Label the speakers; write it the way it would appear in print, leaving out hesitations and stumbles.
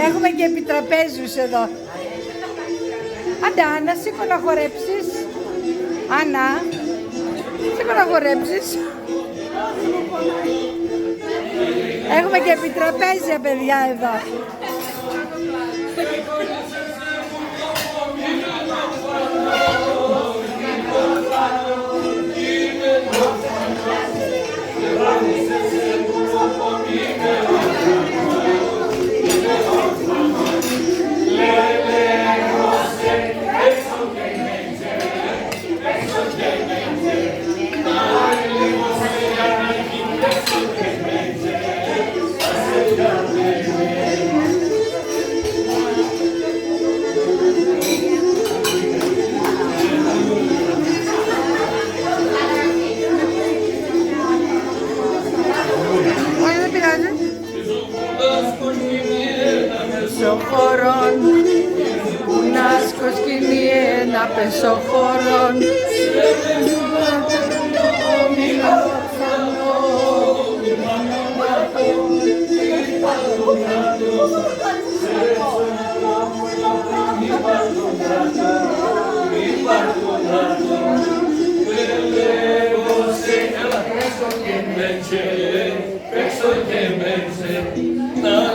Speaker 1: Έχουμε και επιτραπέζιους εδώ. Άντε Άννα, σήκω να χορέψεις. Άννα, σήκω να χορέψεις. Έχουμε και επιτραπέζια παιδιά εδώ. Πεσοχωρών, ουνάσκος κοινή ένα πεσοχωρών.
Speaker 2: Έξω και μέσα, να